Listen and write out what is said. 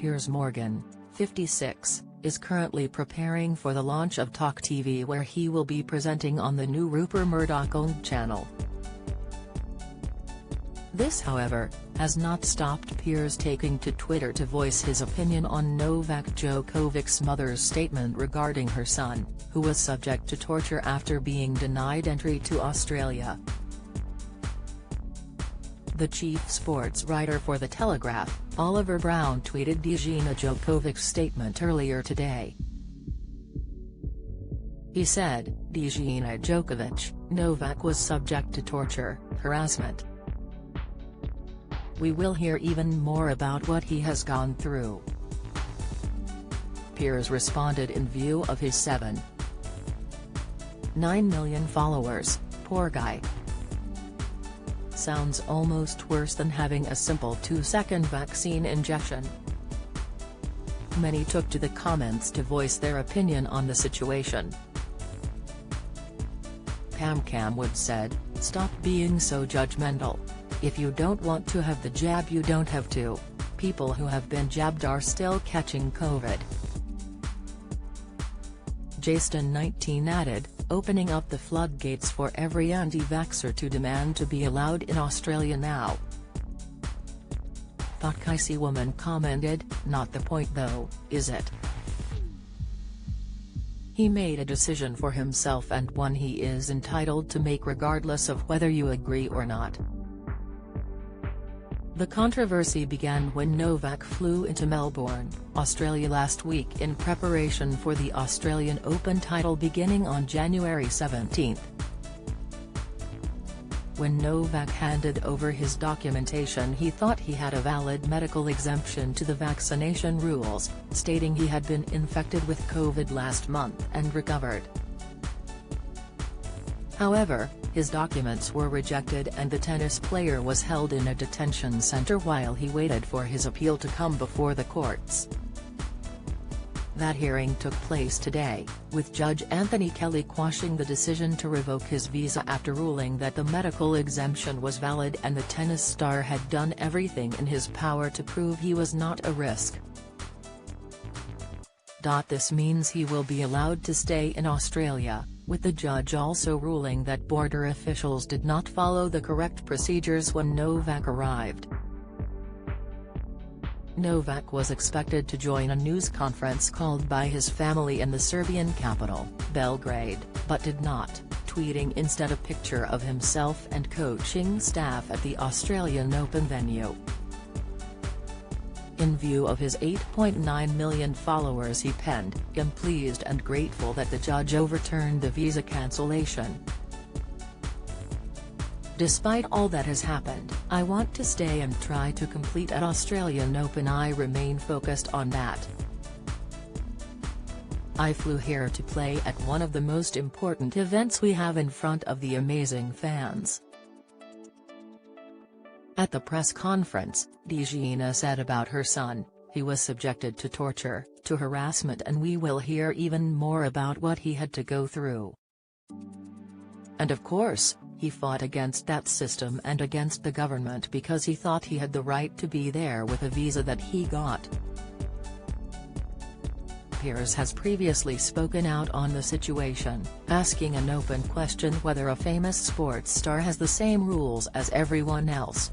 Piers Morgan, 56, is currently preparing for the launch of Talk TV, where he will be presenting on the new Rupert Murdoch-owned channel. This, however, has not stopped Piers taking to Twitter to voice his opinion on Novak Djokovic's mother's statement regarding her son, who was subject to torture after being denied entry to Australia. The chief sports writer for The Telegraph, Oliver Brown, tweeted Djokovic's statement earlier today. He said, Djokovic, Novak was subject to torture, harassment. We will hear even more about what he has gone through. Piers responded in view of his 7.9 million followers, "Poor guy. Sounds almost worse than having a simple 2-second vaccine injection." Many took to the comments to voice their opinion on the situation. Pam Wood said, "Stop being so judgmental. If you don't want to have the jab, you don't have to. People who have been jabbed are still catching COVID." Jason, 19, added, "Opening up the floodgates for every anti-vaxxer to demand to be allowed in Australia now." Thought woman commented, "Not the point though, is it? He made a decision for himself and one he is entitled to make regardless of whether you agree or not." The controversy began when Novak flew into Melbourne, Australia last week in preparation for the Australian Open title beginning on January 17. When Novak handed over his documentation, he thought he had a valid medical exemption to the vaccination rules, stating he had been infected with COVID last month and recovered. However, his documents were rejected and the tennis player was held in a detention center while he waited for his appeal to come before the courts. That hearing took place today, with Judge Anthony Kelly quashing the decision to revoke his visa after ruling that the medical exemption was valid and the tennis star had done everything in his power to prove he was not a risk. This means he will be allowed to stay in Australia, with the judge also ruling that border officials did not follow the correct procedures when Novak arrived. Novak was expected to join a news conference called by his family in the Serbian capital, Belgrade, but did not, tweeting instead a picture of himself and coaching staff at the Australian Open venue. In view of his 8.9 million followers, he penned, "I'm pleased and grateful that the judge overturned the visa cancellation. Despite all that has happened, I want to stay and try to complete at Australian Open. I remain focused on that. I flew here to play at one of the most important events we have in front of the amazing fans." At the press conference, Djokovic said about her son, "He was subjected to torture, to harassment, and we will hear even more about what he had to go through. And of course, he fought against that system and against the government because he thought he had the right to be there with a visa that he got." Piers has previously spoken out on the situation, asking an open question whether a famous sports star has the same rules as everyone else.